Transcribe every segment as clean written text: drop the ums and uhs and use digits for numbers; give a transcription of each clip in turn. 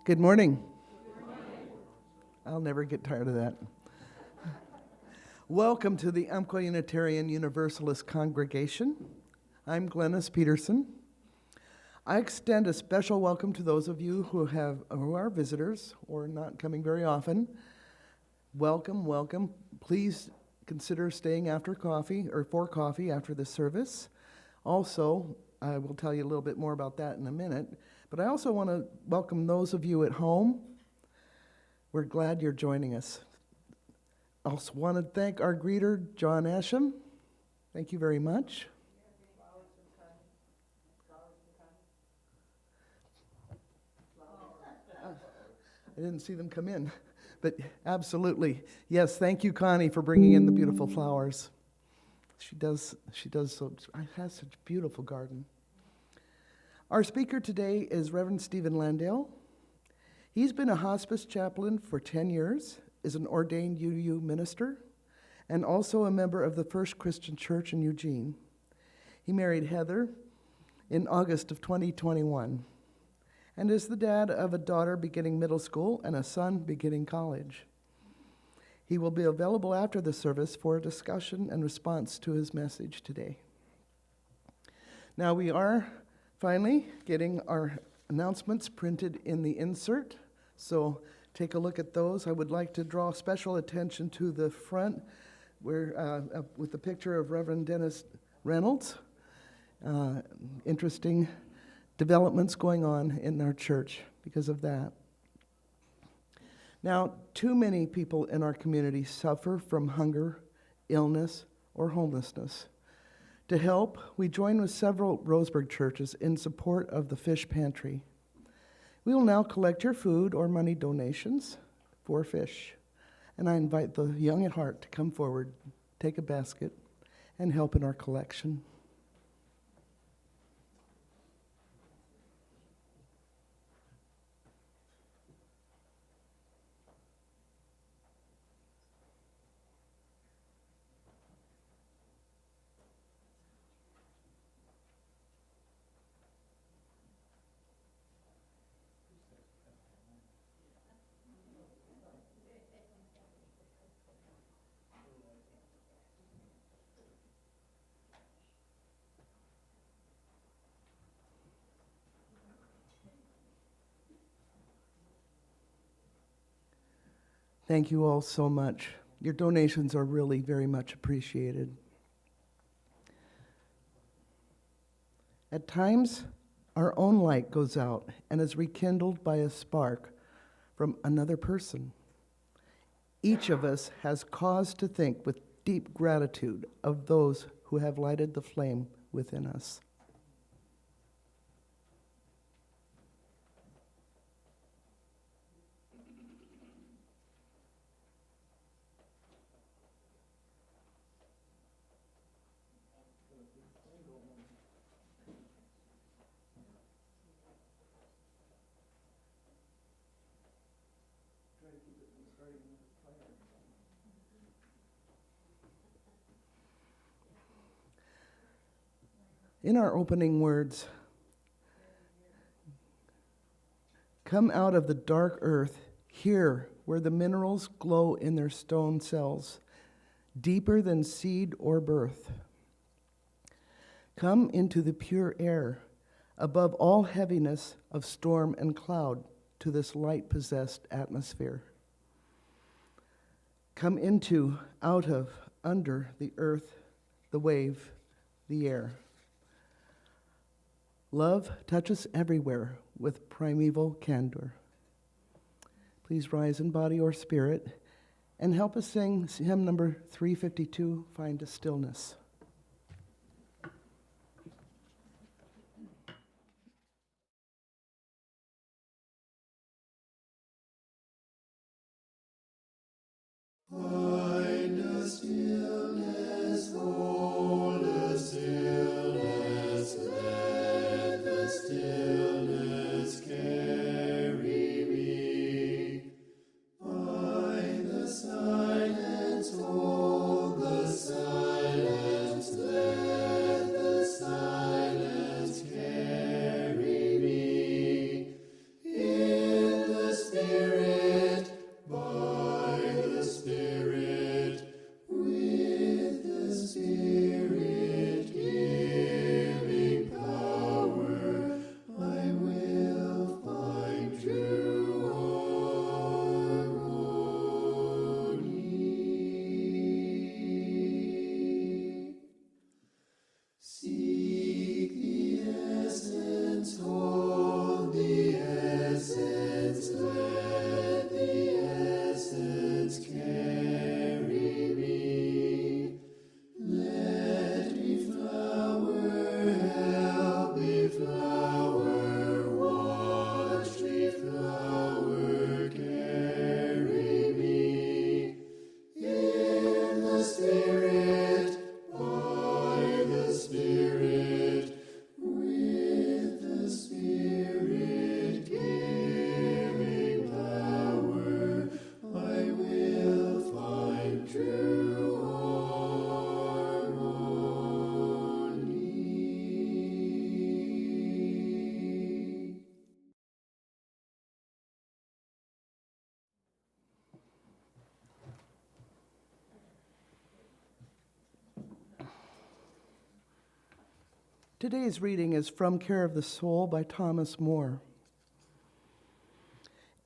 Good morning. I'll never get tired of that. Welcome to the Umpqua Unitarian Universalist Congregation. I'm Glennis Peterson. I extend a special welcome to those of you who are visitors or not coming very often. Welcome, welcome. Please consider staying after coffee or for coffee after the service. Also, I will tell you a little bit more about that in a minute. But I also want to welcome those of you at home. We're glad you're joining us. I also want to thank our greeter, John Esham. Thank you very much. I didn't see them come in, but absolutely. Yes, thank you, Connie, for bringing in the beautiful flowers. She has such a beautiful garden. Our speaker today is Reverend Stephen Landale. He's been a hospice chaplain for 10 years, is an ordained UU minister, and also a member of the First Christian Church in Eugene. He married Heather in August of 2021 and is the dad of a daughter beginning middle school and a son beginning college. He will be available after the service for a discussion and response to his message today. Now we are finally getting our announcements printed in the insert, so take a look at those. I would like to draw special attention to the front where with the picture of Reverend Dennis Reynolds. Interesting developments going on in our church because of that. Now, too many people in our community suffer from hunger, illness, or homelessness. To help, we join with several Roseburg churches in support of the fish pantry. We will now collect your food or money donations for fish, and I invite the young at heart to come forward, take a basket, and help in our collection. Thank you all so much. Your donations are really very much appreciated. At times, our own light goes out and is rekindled by a spark from another person. Each of us has cause to think with deep gratitude of those who have lighted the flame within us. In our opening words, come out of the dark earth, here where the minerals glow in their stone cells, deeper than seed or birth. Come into the pure air, above all heaviness of storm and cloud, to this light-possessed atmosphere. Come into, out of, under the earth, the wave, the air. Love touches everywhere with primeval candor. Please rise in body or spirit and help us sing hymn number 352, Find a Stillness. Find a stillness, hold a stillness, let the stillness carry me. Find the silence, hold the silence. Today's reading is from Care of the Soul by Thomas More.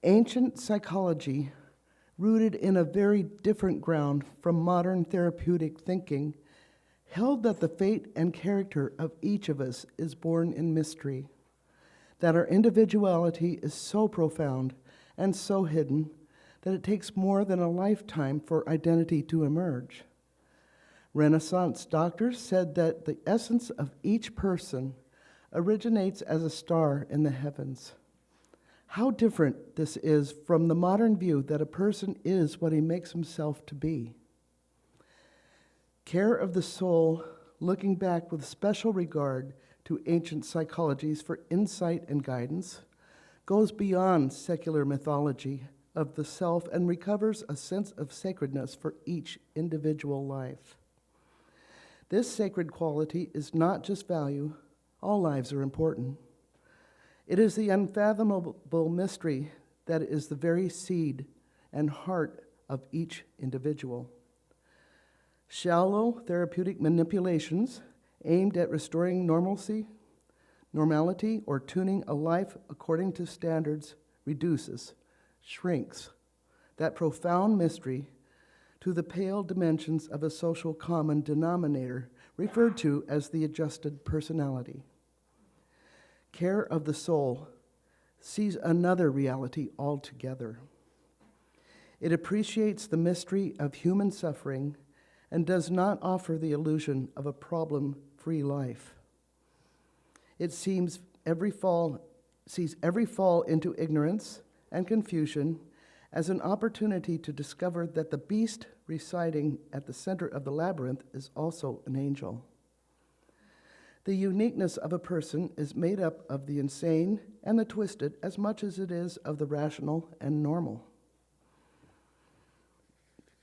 Ancient psychology, rooted in a very different ground from modern therapeutic thinking, held that the fate and character of each of us is born in mystery, that our individuality is so profound and so hidden that it takes more than a lifetime for identity to emerge. Renaissance doctors said that the essence of each person originates as a star in the heavens. How different this is from the modern view that a person is what he makes himself to be. Care of the Soul, looking back with special regard to ancient psychologies for insight and guidance, goes beyond secular mythology of the self and recovers a sense of sacredness for each individual life. This sacred quality is not just value, all lives are important. It is the unfathomable mystery that is the very seed and heart of each individual. Shallow therapeutic manipulations aimed at restoring normality, or tuning a life according to standards reduces, shrinks that profound mystery to the pale dimensions of a social common denominator referred to as the adjusted personality. Care of the Soul sees another reality altogether. It appreciates the mystery of human suffering and does not offer the illusion of a problem-free life. It sees every fall into ignorance and confusion as an opportunity to discover that the beast residing at the center of the labyrinth is also an angel. The uniqueness of a person is made up of the insane and the twisted as much as it is of the rational and normal.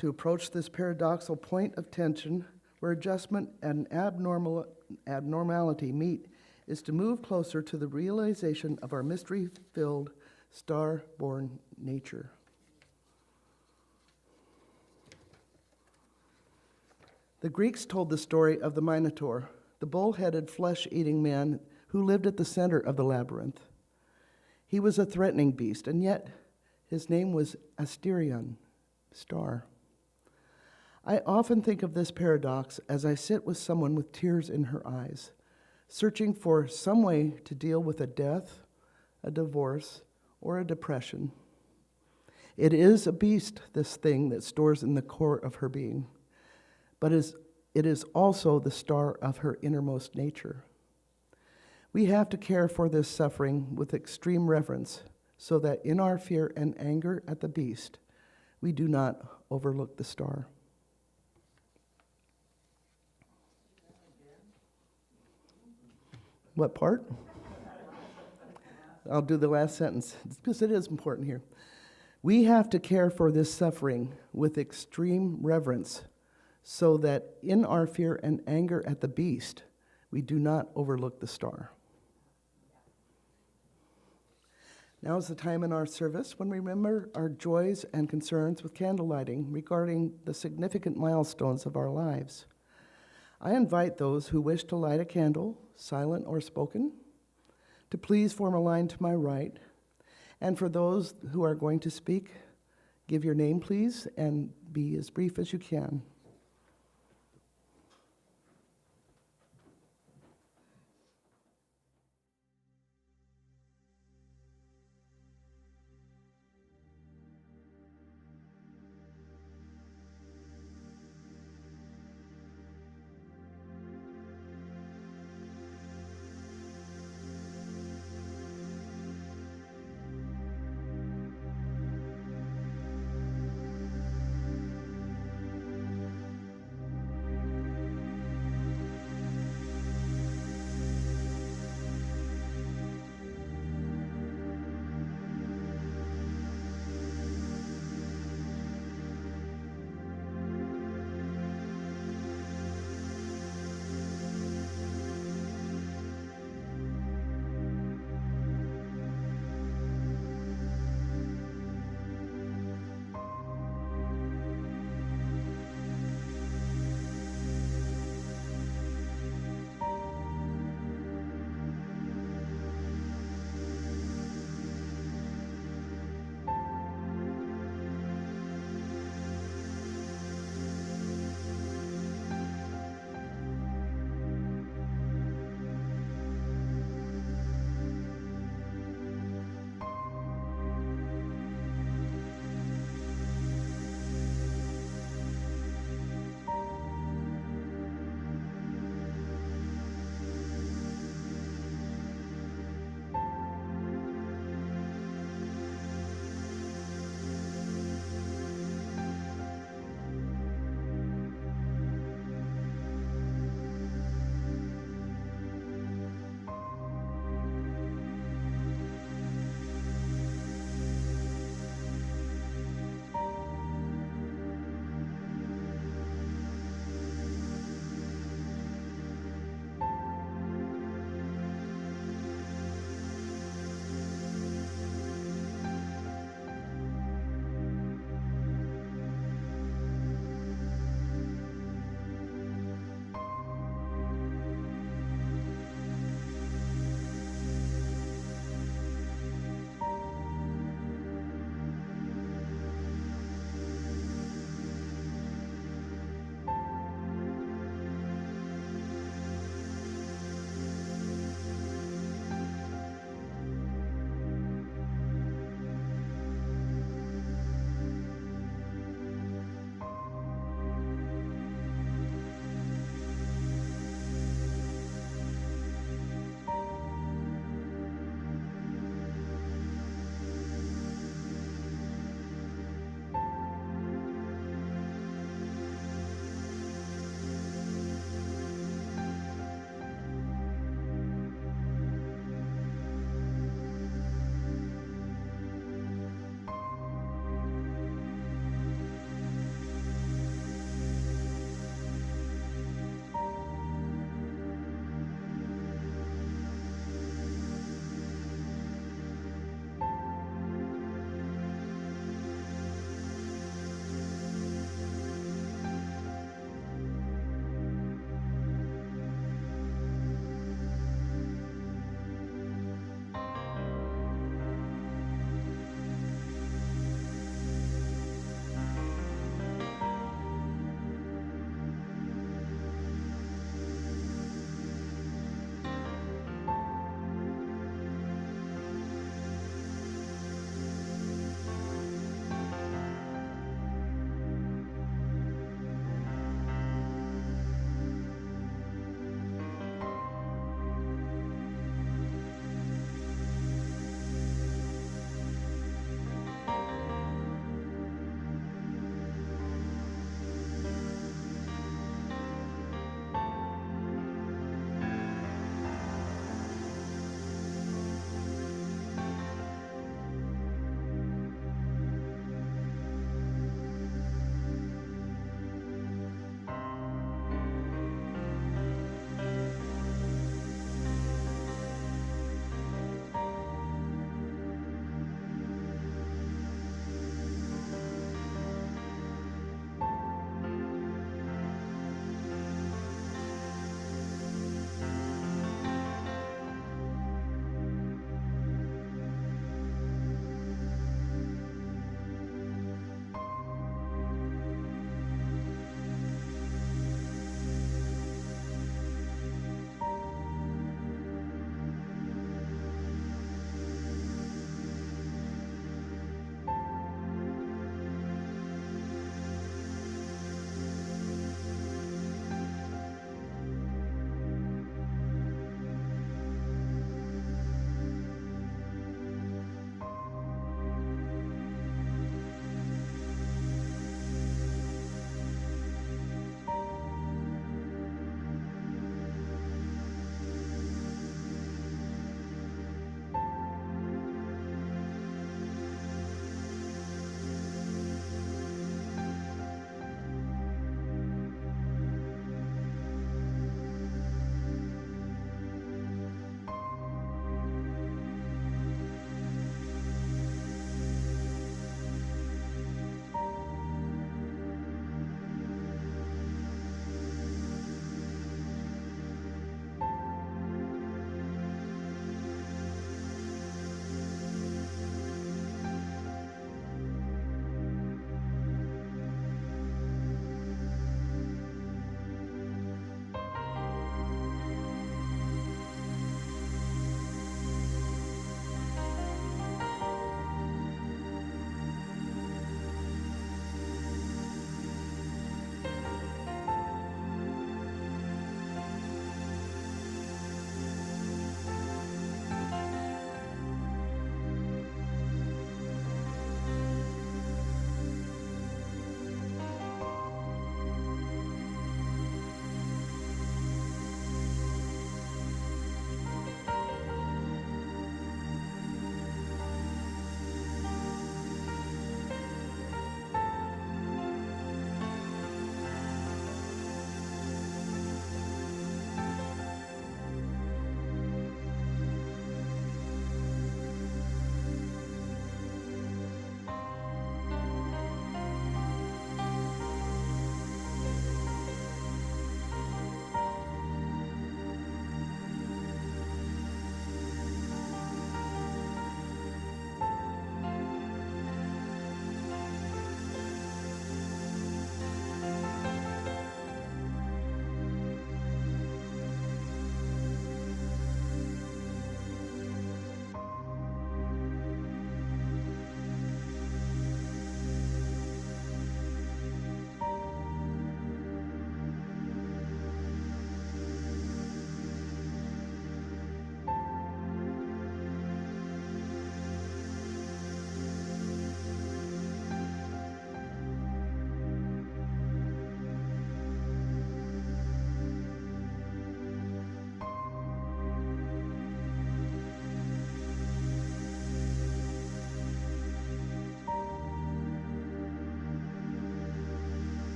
To approach this paradoxical point of tension where adjustment and abnormality meet is to move closer to the realization of our mystery-filled, star-born nature. The Greeks told the story of the Minotaur, the bull-headed, flesh-eating man who lived at the center of the labyrinth. He was a threatening beast, and yet his name was Asterion, star. I often think of this paradox as I sit with someone with tears in her eyes, searching for some way to deal with a death, a divorce, or a depression. It is a beast, this thing that stores in the core of her being, but it is also the star of her innermost nature. We have to care for this suffering with extreme reverence so that in our fear and anger at the beast, we do not overlook the star. What part? I'll do the last sentence because it is important here. We have to care for this suffering with extreme reverence so that in our fear and anger at the beast, we do not overlook the star. Now is the time in our service when we remember our joys and concerns with candle lighting regarding the significant milestones of our lives. I invite those who wish to light a candle, silent or spoken, to please form a line to my right. And for those who are going to speak, give your name, please, and be as brief as you can.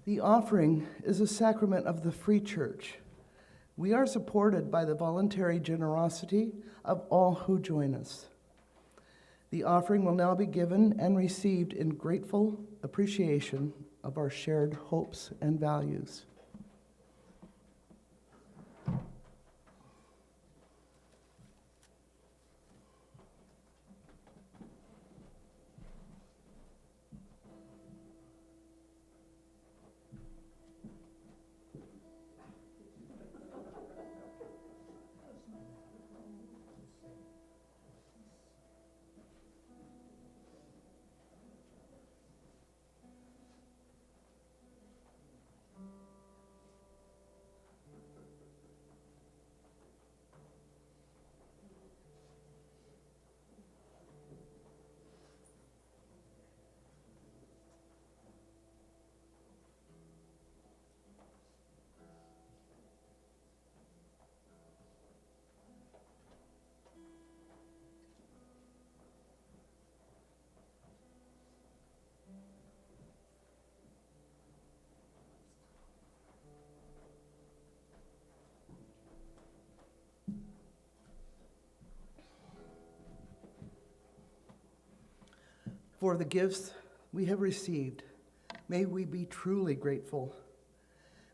The offering is a sacrament of the free church. We are supported by the voluntary generosity of all who join us. The offering will now be given and received in grateful appreciation of our shared hopes and values. For the gifts we have received, may we be truly grateful.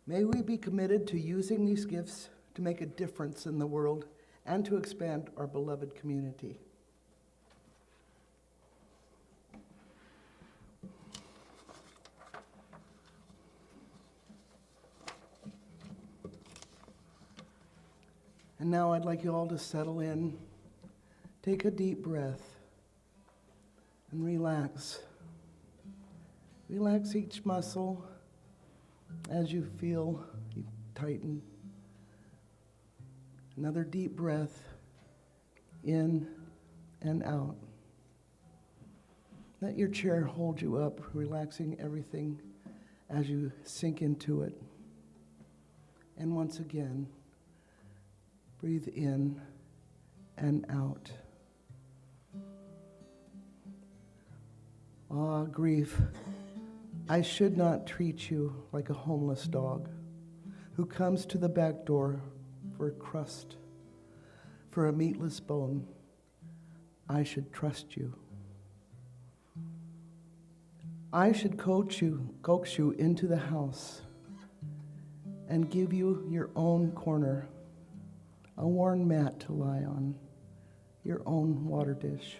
May we be committed to using these gifts to make a difference in the world and to expand our beloved community. And now I'd like you all to settle in, take a deep breath, and relax. Relax each muscle as you feel you tighten. Another deep breath in and out. Let your chair hold you up, relaxing everything as you sink into it. And once again, breathe in and out. Ah, grief, I should not treat you like a homeless dog who comes to the back door for a crust, for a meatless bone. I should trust you. I should coax you into the house and give you your own corner, a worn mat to lie on, your own water dish.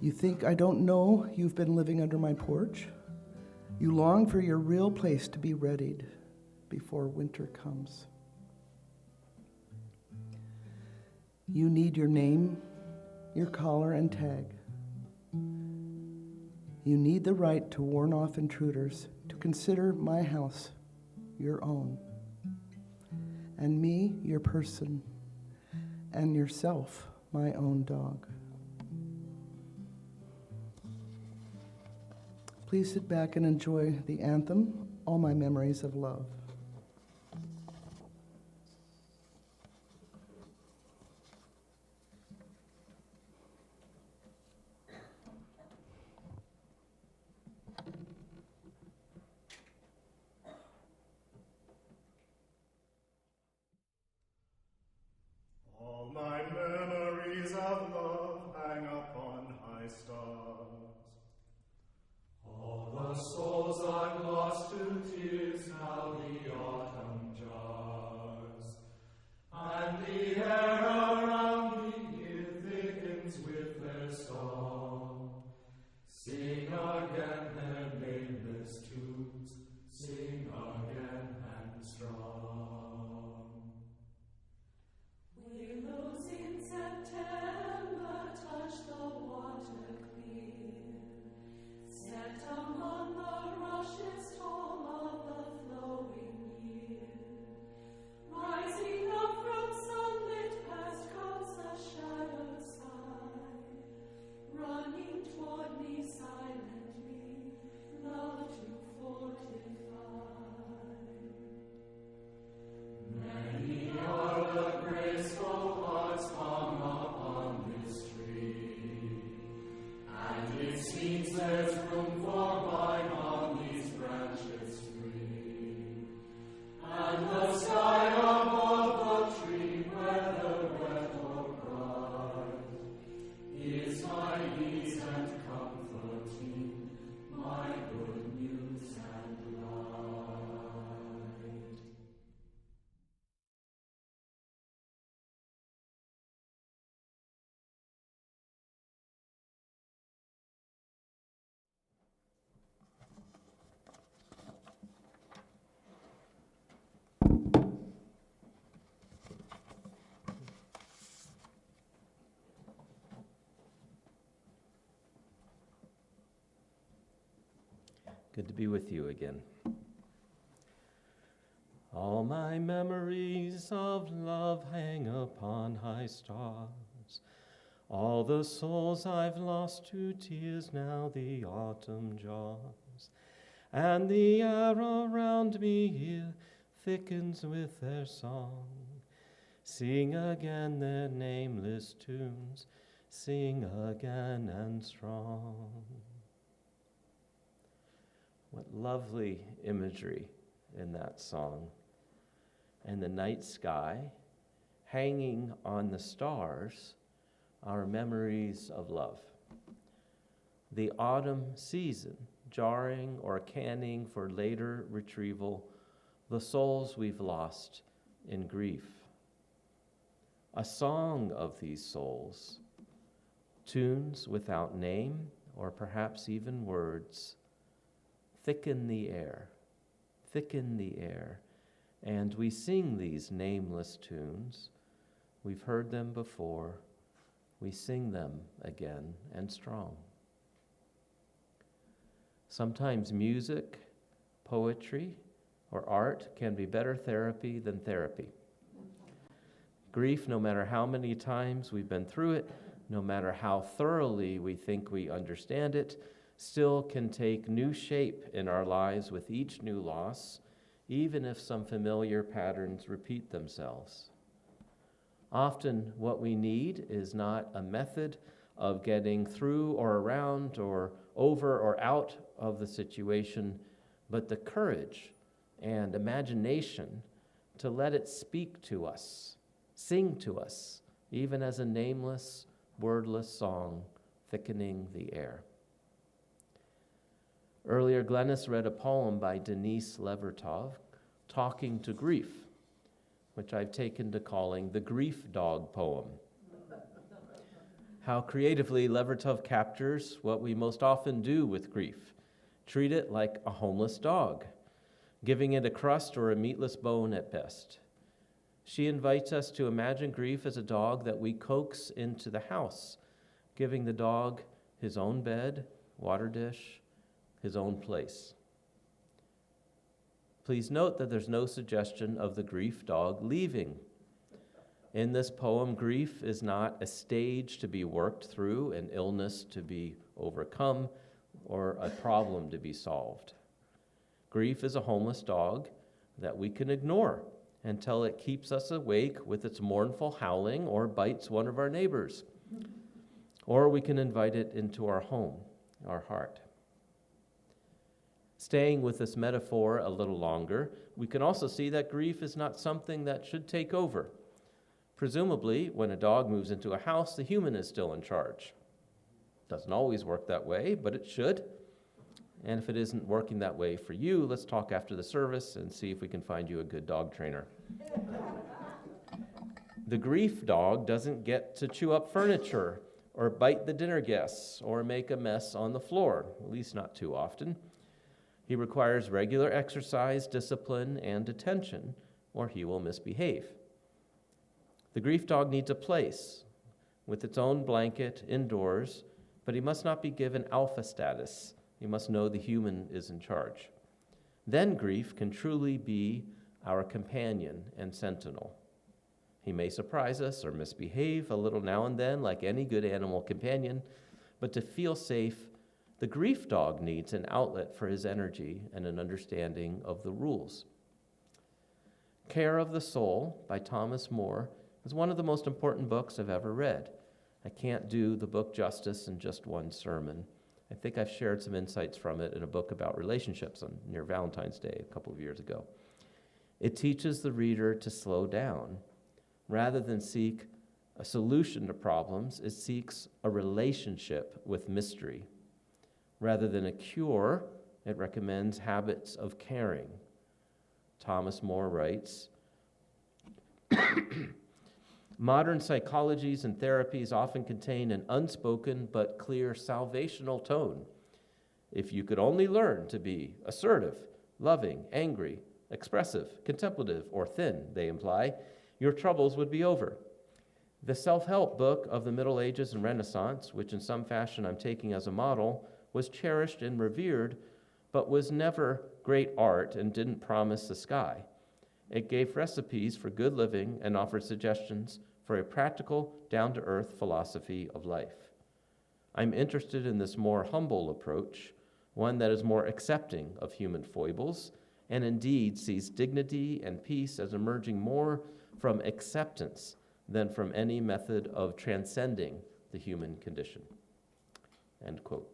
You think I don't know you've been living under my porch? You long for your real place to be readied before winter comes. You need your name, your collar and tag. You need the right to warn off intruders, to consider my house your own, and me your person, and yourself my own dog. Please sit back and enjoy the anthem, All My Memories of Love. All my memories of love hang upon high stars. All the souls I've lost to tears now leave Good to be with you again. All my memories of love hang upon high stars. All the souls I've lost to tears now the autumn jars. And the air around me here thickens with their song. Sing again their nameless tunes, sing again and strong. What lovely imagery in that song. And the night sky, hanging on the stars, our memories of love. The autumn season, jarring or canning for later retrieval, the souls we've lost in grief. A song of these souls, tunes without name or perhaps even words, thicken the air, and we sing these nameless tunes. We've heard them before, we sing them again and strong. Sometimes music, poetry, or art can be better therapy than therapy. Grief, no matter how many times we've been through it, no matter how thoroughly we think we understand it, still can take new shape in our lives with each new loss, even if some familiar patterns repeat themselves. Often what we need is not a method of getting through or around or over or out of the situation, but the courage and imagination to let it speak to us, sing to us, even as a nameless, wordless song thickening the air. Earlier, Glennis read a poem by Denise Levertov, Talking to Grief, which I've taken to calling the Grief Dog poem. How creatively Levertov captures what we most often do with grief. Treat it like a homeless dog, giving it a crust or a meatless bone at best. She invites us to imagine grief as a dog that we coax into the house, giving the dog his own bed, water dish, his own place. Please note that there's no suggestion of the grief dog leaving. In this poem, grief is not a stage to be worked through, an illness to be overcome, or a problem to be solved. Grief is a homeless dog that we can ignore until it keeps us awake with its mournful howling or bites one of our neighbors. Or we can invite it into our home, our heart. Staying with this metaphor a little longer, we can also see that grief is not something that should take over. Presumably, when a dog moves into a house, the human is still in charge. Doesn't always work that way, but it should. And if it isn't working that way for you, let's talk after the service and see if we can find you a good dog trainer. The grief dog doesn't get to chew up furniture or bite the dinner guests or make a mess on the floor, at least not too often. He requires regular exercise, discipline, and attention, or he will misbehave. The grief dog needs a place with its own blanket indoors, but he must not be given alpha status. He must know the human is in charge. Then grief can truly be our companion and sentinel. He may surprise us or misbehave a little now and then, like any good animal companion, but to feel safe, the grief dog needs an outlet for his energy and an understanding of the rules. Care of the Soul by Thomas More is one of the most important books I've ever read. I can't do the book justice in just one sermon. I think I've shared some insights from it in a book about relationships near Valentine's Day a couple of years ago. It teaches the reader to slow down. Rather than seek a solution to problems, it seeks a relationship with mystery. Rather than a cure, it recommends habits of caring. Thomas More writes, modern psychologies and therapies often contain an unspoken but clear salvational tone. If you could only learn to be assertive, loving, angry, expressive, contemplative, or thin, they imply, your troubles would be over. The self-help book of the Middle Ages and Renaissance, which in some fashion I'm taking as a model, was cherished and revered, but was never great art and didn't promise the sky. It gave recipes for good living and offered suggestions for a practical, down-to-earth philosophy of life. I'm interested in this more humble approach, one that is more accepting of human foibles, and indeed sees dignity and peace as emerging more from acceptance than from any method of transcending the human condition." End quote.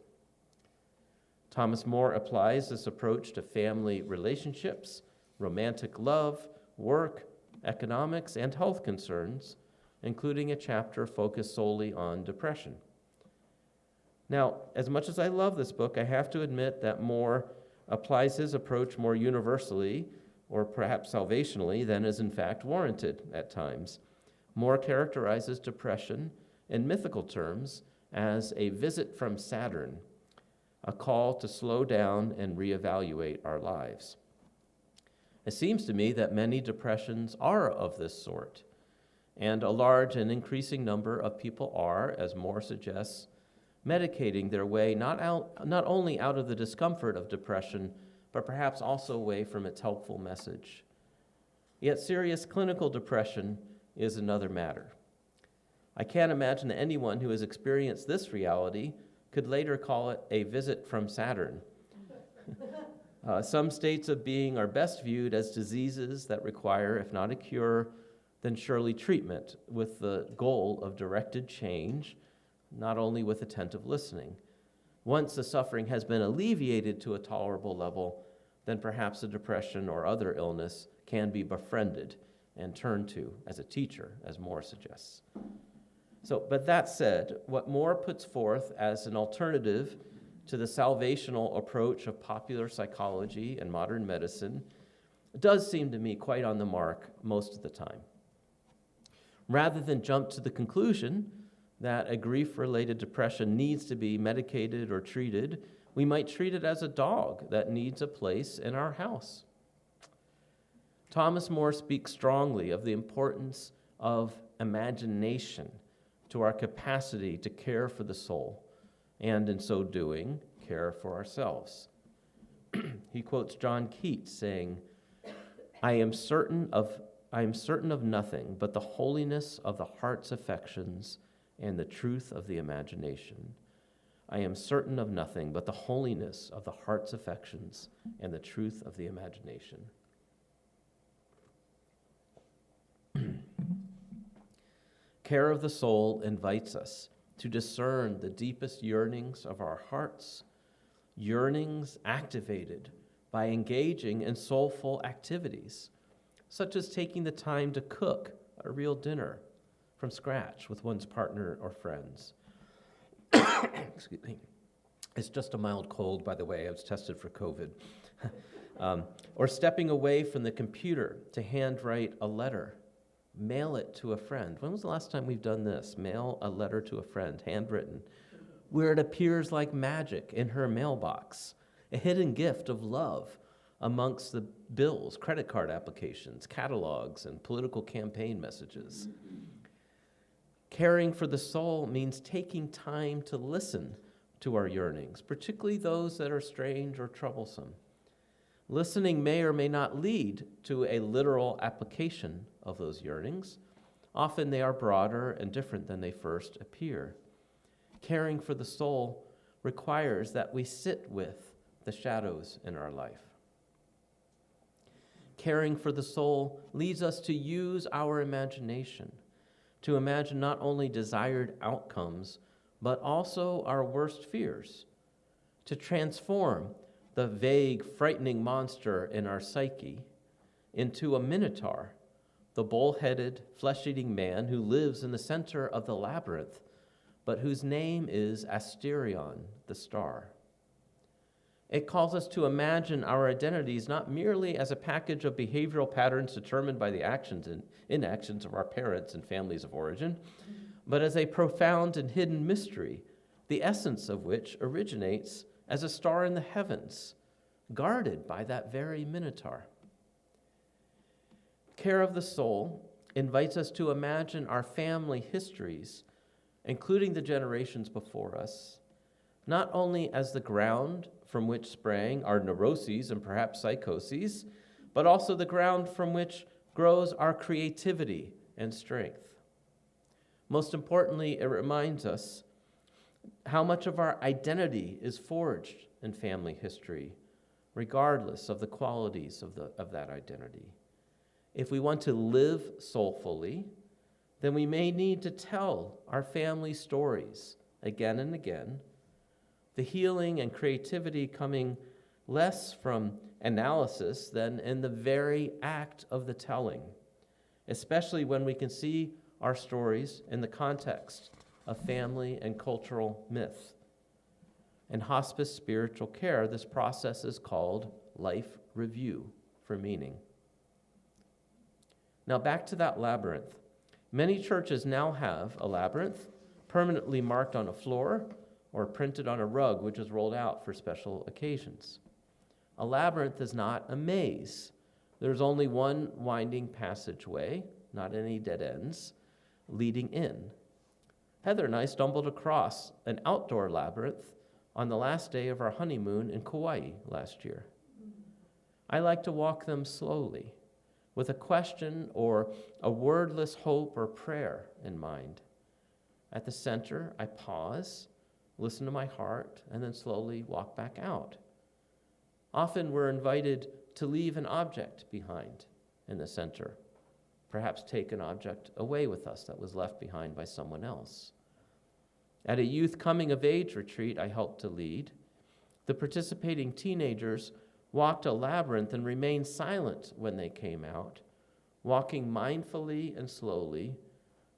Thomas More applies this approach to family relationships, romantic love, work, economics, and health concerns, including a chapter focused solely on depression. Now, as much as I love this book, I have to admit that More applies his approach more universally, or perhaps salvationally, than is in fact warranted at times. More characterizes depression in mythical terms as a visit from Saturn, a call to slow down and reevaluate our lives. It seems to me that many depressions are of this sort, and a large and increasing number of people are, as More suggests, medicating their way not only out of the discomfort of depression, but perhaps also away from its helpful message. Yet serious clinical depression is another matter. I can't imagine that anyone who has experienced this reality could later call it a visit from Saturn. Some states of being are best viewed as diseases that require, if not a cure, then surely treatment, with the goal of directed change, not only with attentive listening. Once the suffering has been alleviated to a tolerable level, then perhaps a depression or other illness can be befriended and turned to as a teacher, as More suggests. But that said, what More puts forth as an alternative to the salvational approach of popular psychology and modern medicine does seem to me quite on the mark most of the time. Rather than jump to the conclusion that a grief-related depression needs to be medicated or treated, we might treat it as a dog that needs a place in our house. Thomas More speaks strongly of the importance of imagination to our capacity to care for the soul, and in so doing, care for ourselves. He quotes John Keats saying, I am certain of nothing but the holiness of the heart's affections and the truth of the imagination. I am certain of nothing but the holiness of the heart's affections and the truth of the imagination. Care of the soul invites us to discern the deepest yearnings of our hearts, yearnings activated by engaging in soulful activities, such as taking the time to cook a real dinner from scratch with one's partner or friends. Excuse me. It's just a mild cold, by the way. I was tested for COVID. Or stepping away from the computer to handwrite a letter, mail it to a friend. When was the last time we've done this? Mail a letter to a friend, handwritten, where it appears like magic in her mailbox, a hidden gift of love amongst the bills, credit card applications, catalogs, and political campaign messages. Caring for the soul means taking time to listen to our yearnings, particularly those that are strange or troublesome. Listening may or may not lead to a literal application of those yearnings. Often they are broader and different than they first appear. Caring for the soul requires that we sit with the shadows in our life. Caring for the soul leads us to use our imagination, to imagine not only desired outcomes, but also our worst fears, to transform the vague, frightening monster in our psyche into a minotaur, the bull-headed, flesh-eating man who lives in the center of the labyrinth, but whose name is Asterion, the star. It calls us to imagine our identities not merely as a package of behavioral patterns determined by the actions and inactions of our parents and families of origin, but as a profound and hidden mystery, the essence of which originates as a star in the heavens, guarded by that very minotaur. Care of the soul invites us to imagine our family histories, including the generations before us, not only as the ground from which sprang our neuroses and perhaps psychoses, but also the ground from which grows our creativity and strength. Most importantly, it reminds us how much of our identity is forged in family history, regardless of the qualities of that identity. If we want to live soulfully, then we may need to tell our family stories again and again, the healing and creativity coming less from analysis than in the very act of the telling, especially when we can see our stories in the context of family and cultural myth. In hospice spiritual care, this process is called life review for meaning. Now back to that labyrinth. Many churches now have a labyrinth permanently marked on a floor or printed on a rug, which is rolled out for special occasions. A labyrinth is not a maze. There's only one winding passageway, not any dead ends, leading in. Heather and I stumbled across an outdoor labyrinth on the last day of our honeymoon in Kauai last year. I like to walk them slowly, with a question or a wordless hope or prayer in mind. At the center, I pause, listen to my heart, and then slowly walk back out. Often we're invited to leave an object behind in the center, perhaps take an object away with us that was left behind by someone else. At a youth coming-of-age retreat I helped to lead, the participating teenagers walked a labyrinth and remained silent when they came out, walking mindfully and slowly,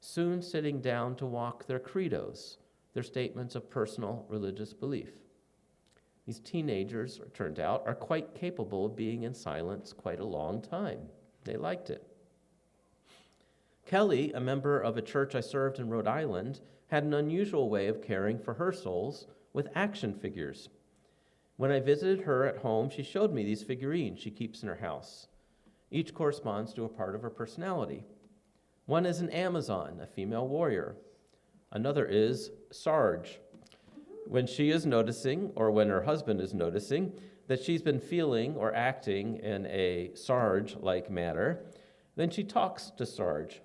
soon sitting down to walk their credos, their statements of personal religious belief. These teenagers, it turned out, are quite capable of being in silence quite a long time. They liked it. Kelly, a member of a church I served in Rhode Island, had an unusual way of caring for her souls with action figures. When I visited her at home, she showed me these figurines she keeps in her house. Each corresponds to a part of her personality. One is an Amazon, a female warrior. Another is Sarge. When she is noticing, or when her husband is noticing, that she's been feeling or acting in a Sarge-like manner, then she talks to Sarge.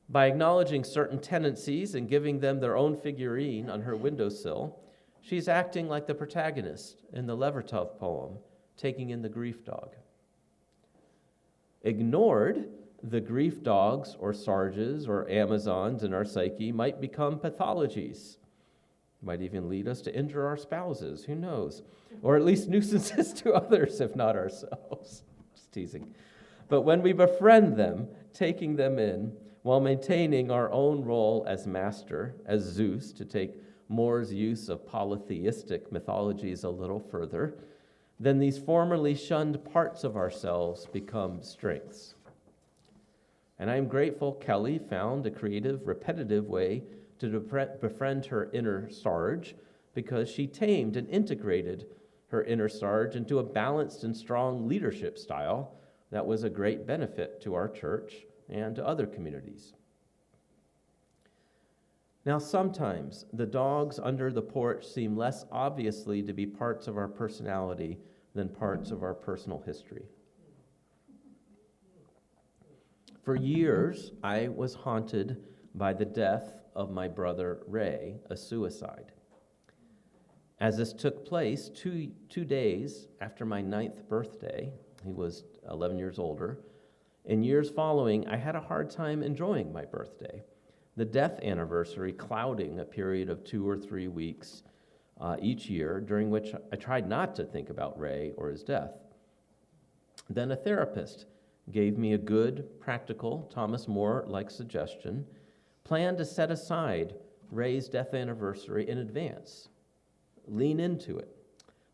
By acknowledging certain tendencies and giving them their own figurine on her windowsill, she's acting like the protagonist in the Levertov poem, Taking in the Grief Dog. Ignored, the grief dogs or Sarges or Amazons in our psyche might become pathologies. Might even lead us to injure our spouses, who knows? Or at least nuisances to others, if not ourselves. Just teasing. But when we befriend them, taking them in, while maintaining our own role as master, as Zeus, to take More's use of polytheistic mythologies a little further, then these formerly shunned parts of ourselves become strengths. And I'm grateful Kelly found a creative, repetitive way to befriend her inner Sarge, because she tamed and integrated her inner Sarge into a balanced and strong leadership style that was a great benefit to our church and to other communities. Now, sometimes the dogs under the porch seem less obviously to be parts of our personality than parts of our personal history. For years, I was haunted by the death of my brother Ray, a suicide. As this took place 2 days after my 9th birthday, he was 11 years older, in years following, I had a hard time enjoying my birthday, the death anniversary clouding a period of 2 or 3 weeks each year, during which I tried not to think about Ray or his death. Then a therapist gave me a good, practical, Thomas More-like suggestion: plan to set aside Ray's death anniversary in advance. Lean into it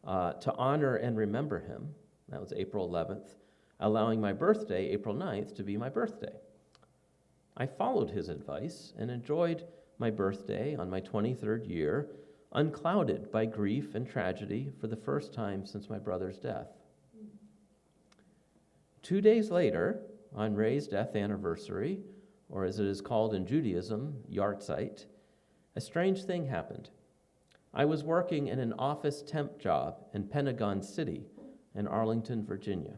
to honor and remember him. That was April 11th, allowing my birthday, April 9th, to be my birthday. I followed his advice and enjoyed my birthday on my 23rd year, unclouded by grief and tragedy for the first time since my brother's death. 2 days later, on Ray's death anniversary, or as it is called in Judaism, Yahrzeit, a strange thing happened. I was working in an office temp job in Pentagon City in Arlington, Virginia.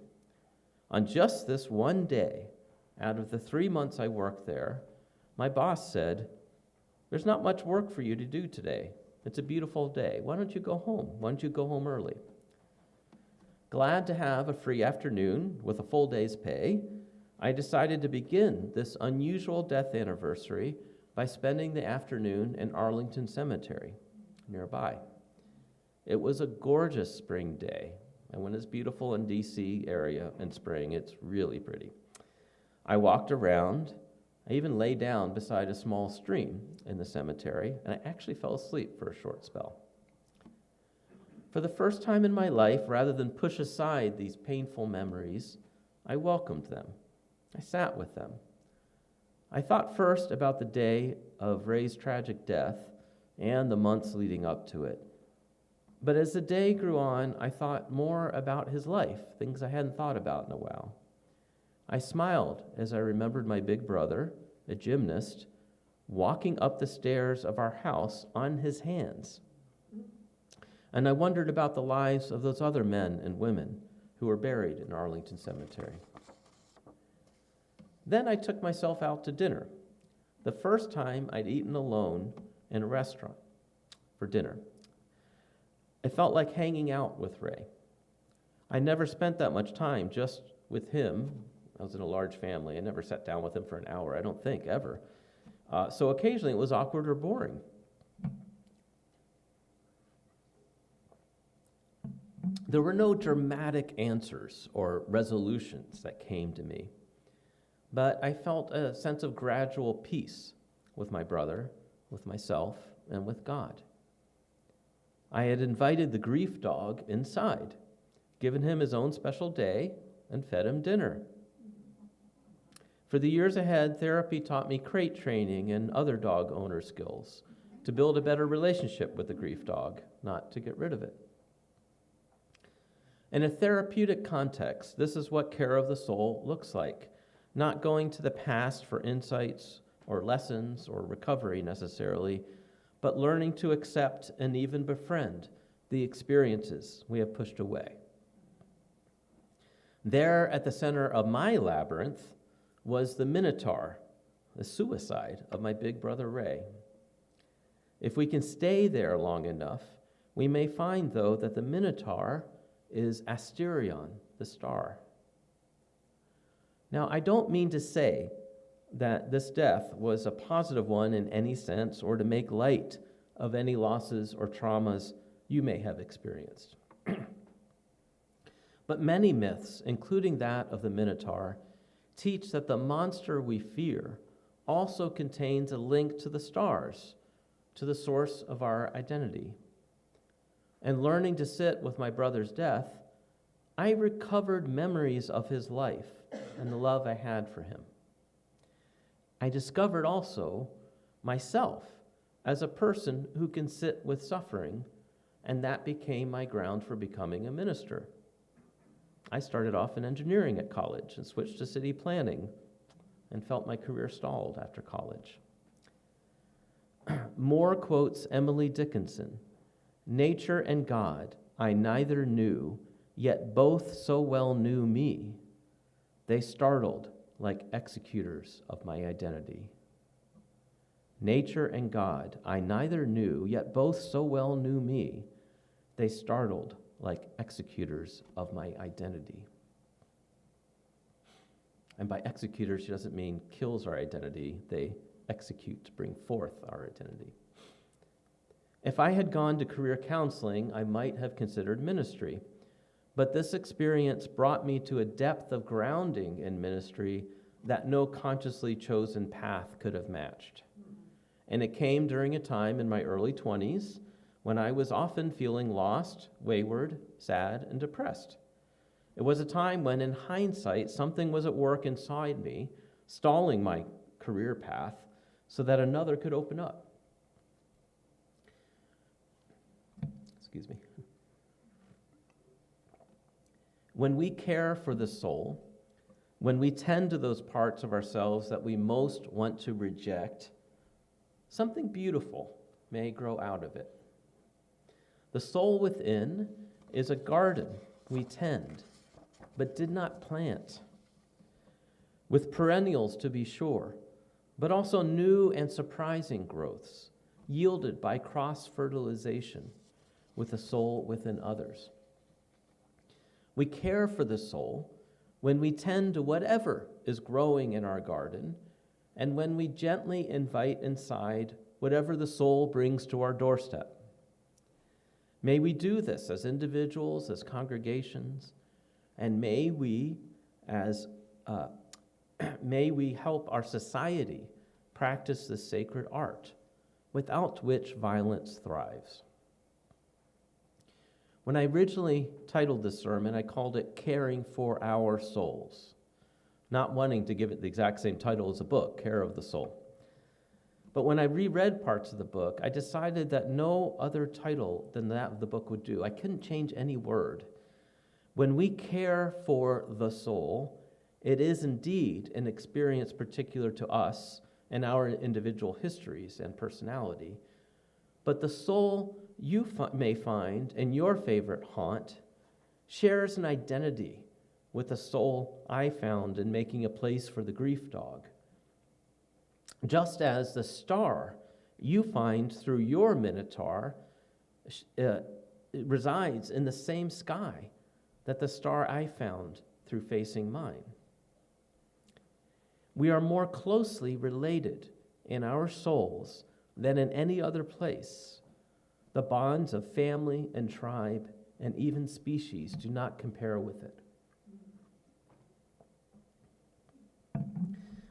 On just this one day, out of the 3 months I worked there, my boss said, "There's not much work for you to do today. It's a beautiful day. Why don't you go home? Why don't you go home early?" Glad to have a free afternoon with a full day's pay, I decided to begin this unusual death anniversary by spending the afternoon in Arlington Cemetery nearby. It was a gorgeous spring day, and when it's beautiful in DC area in spring, it's really pretty. I walked around. I even lay down beside a small stream in the cemetery, and I actually fell asleep for a short spell. For the first time in my life, rather than push aside these painful memories, I welcomed them. I sat with them. I thought first about the day of Ray's tragic death and the months leading up to it. But as the day grew on, I thought more about his life, things I hadn't thought about in a while. I smiled as I remembered my big brother, a gymnast, walking up the stairs of our house on his hands. And I wondered about the lives of those other men and women who were buried in Arlington Cemetery. Then I took myself out to dinner, the first time I'd eaten alone in a restaurant for dinner. It felt like hanging out with Ray. I never spent that much time just with him. I was in a large family. I never sat down with him for an hour, I don't think, ever. So occasionally it was awkward or boring. There were no dramatic answers or resolutions that came to me, but I felt a sense of gradual peace with my brother, with myself, and with God. I had invited the grief dog inside, given him his own special day, and fed him dinner. For the years ahead, therapy taught me crate training and other dog owner skills to build a better relationship with the grief dog, not to get rid of it. In a therapeutic context, this is what care of the soul looks like, not going to the past for insights or lessons or recovery necessarily, but learning to accept and even befriend the experiences we have pushed away. There at the center of my labyrinth was the Minotaur, the suicide of my big brother Ray. If we can stay there long enough, we may find, though, that the Minotaur is Asterion, the star. Now, I don't mean to say that this death was a positive one in any sense or to make light of any losses or traumas you may have experienced. But many myths, including that of the Minotaur, teach that the monster we fear also contains a link to the stars, to the source of our identity. And learning to sit with my brother's death, I recovered memories of his life and the love I had for him. I discovered also myself as a person who can sit with suffering, and that became my ground for becoming a minister. I started off in engineering at college and switched to city planning and felt my career stalled after college. Moore quotes Emily Dickinson, "Nature and God I neither knew, yet both so well knew me. They startled like executors of my identity." Nature and God I neither knew, yet both so well knew me. They startled like executors of my identity. And by executors, she doesn't mean kills our identity. They execute to bring forth our identity. If I had gone to career counseling, I might have considered ministry. But this experience brought me to a depth of grounding in ministry that no consciously chosen path could have matched. And it came during a time in my early 20s when I was often feeling lost, wayward, sad, and depressed. It was a time when, in hindsight, something was at work inside me, stalling my career path so that another could open up. Excuse me. When we care for the soul, when we tend to those parts of ourselves that we most want to reject, something beautiful may grow out of it. The soul within is a garden we tend, but did not plant, with perennials to be sure, but also new and surprising growths, yielded by cross-fertilization with the soul within others. We care for the soul when we tend to whatever is growing in our garden, and when we gently invite inside whatever the soul brings to our doorstep. May we do this as individuals, as congregations, and may we help our society practice this sacred art, without which violence thrives. When I originally titled this sermon, I called it Caring for Our Souls, not wanting to give it the exact same title as the book, Care of the Soul. But when I reread parts of the book, I decided that no other title than that of the book would do. I couldn't change any word. When we care for the soul, it is indeed an experience particular to us and our individual histories and personality. But the soul you may find in your favorite haunt shares an identity with the soul I found in making a place for the grief dog. Just as the star you find through your minotaur resides in the same sky that the star I found through facing mine. We are more closely related in our souls than in any other place. The bonds of family and tribe and even species do not compare with it.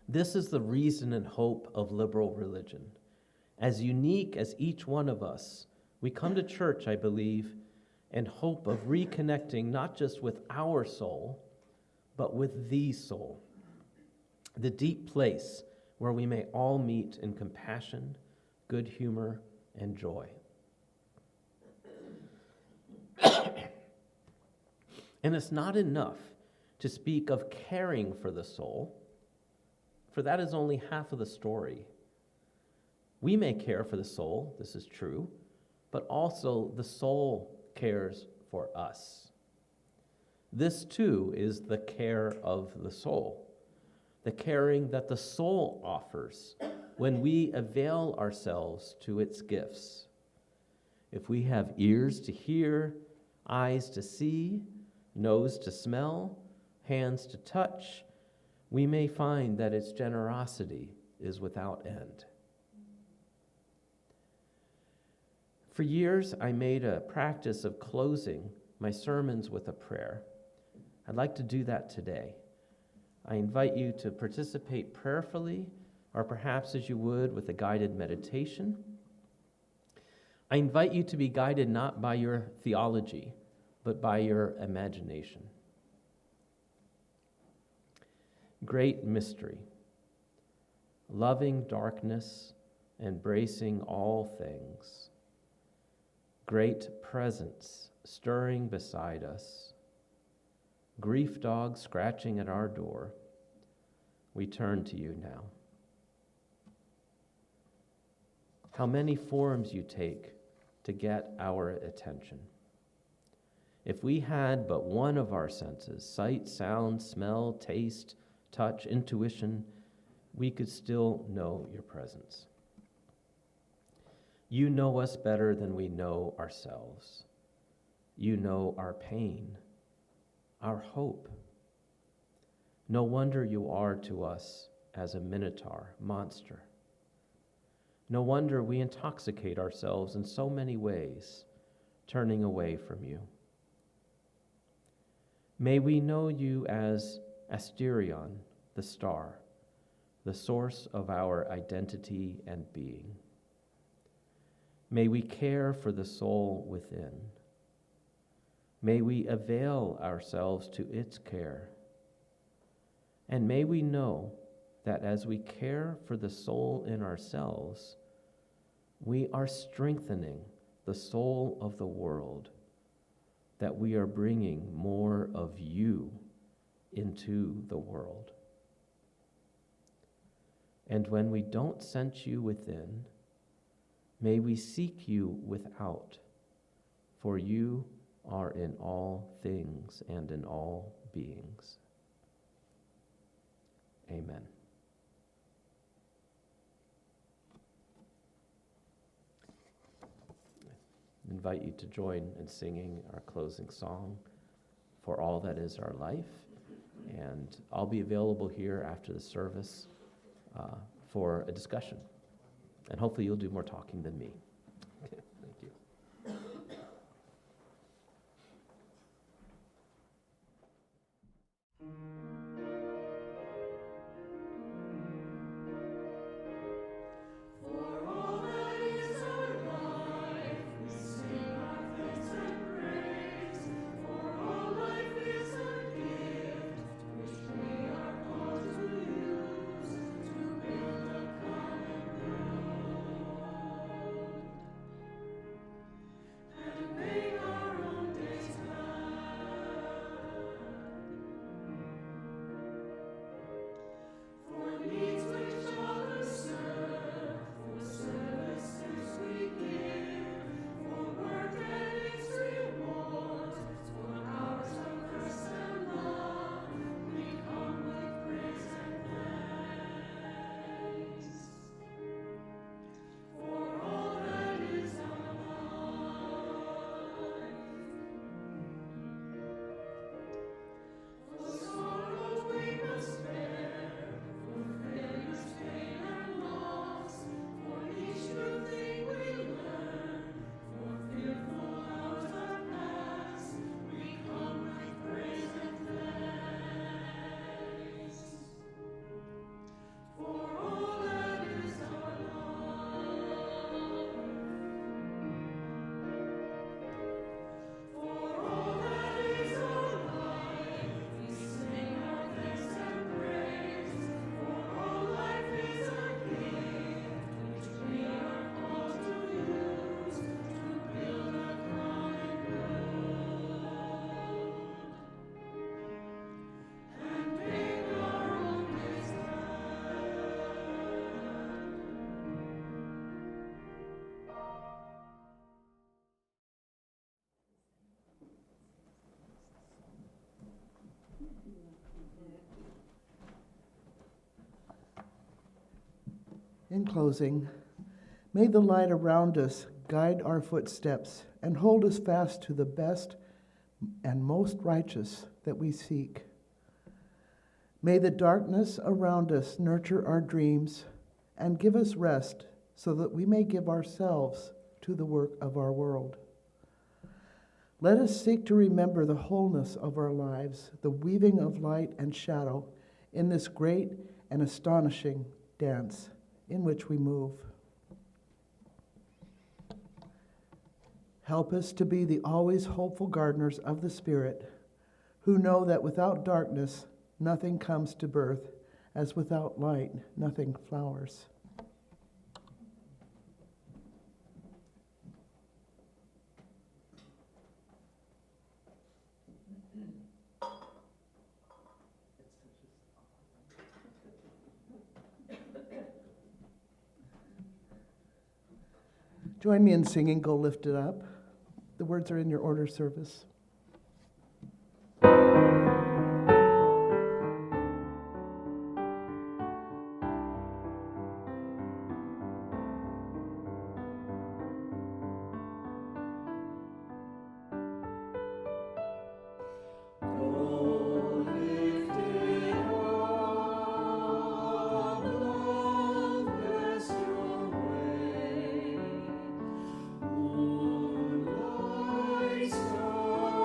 This is the reason and hope of liberal religion. As unique as each one of us, we come to church, I believe, in hope of reconnecting not just with our soul, but with the soul, the deep place where we may all meet in compassion, good humor, and joy. And it's not enough to speak of caring for the soul, for that is only half of the story. We may care for the soul, this is true, but also the soul cares for us. This too is the care of the soul, the caring that the soul offers when we avail ourselves to its gifts. If we have ears to hear, eyes to see, nose to smell, hands to touch, we may find that its generosity is without end. For years, I made a practice of closing my sermons with a prayer. I'd like to do that today. I invite you to participate prayerfully, or perhaps as you would with a guided meditation. I invite you to be guided not by your theology, but by your imagination. Great mystery, loving darkness, embracing all things. Great presence stirring beside us. Grief dog scratching at our door. We turn to you now. How many forms you take to get our attention. If we had but one of our senses, sight, sound, smell, taste, touch, intuition, we could still know your presence. You know us better than we know ourselves. You know our pain, our hope. No wonder you are to us as a minotaur, monster. No wonder we intoxicate ourselves in so many ways, turning away from you. May we know you as Asterion, the star, the source of our identity and being. May we care for the soul within. May we avail ourselves to its care. And may we know that as we care for the soul in ourselves, we are strengthening the soul of the world, that we are bringing more of you into the world. And when we don't sense you within, may we seek you without, for you are in all things and in all beings. Amen. I invite you to join in singing our closing song, For All That Is Our Life. And I'll be available here after the service for a discussion. And hopefully you'll do more talking than me. Okay, thank you. In closing, may the light around us guide our footsteps and hold us fast to the best and most righteous that we seek. May the darkness around us nurture our dreams and give us rest so that we may give ourselves to the work of our world. Let us seek to remember the wholeness of our lives, the weaving of light and shadow in this great and astonishing dance in which we move. Help us to be the always hopeful gardeners of the Spirit, who know that without darkness nothing comes to birth, as without light nothing flowers. Join me in singing Go Lift It Up. The words are in your order service. Moonlight, star.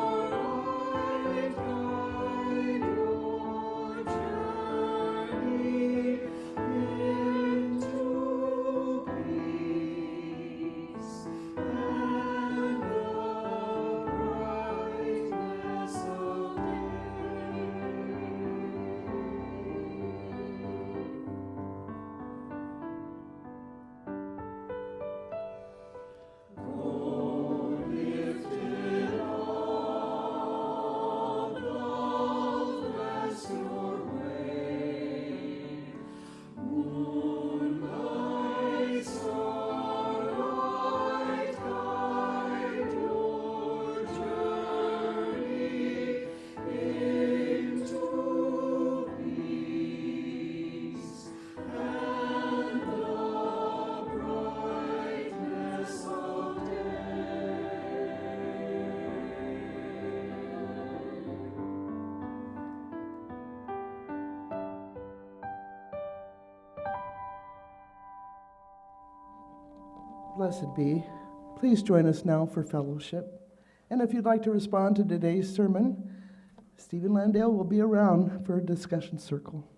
Blessed be. Please join us now for fellowship. And if you'd like to respond to today's sermon, Stephen Landale will be around for a discussion circle.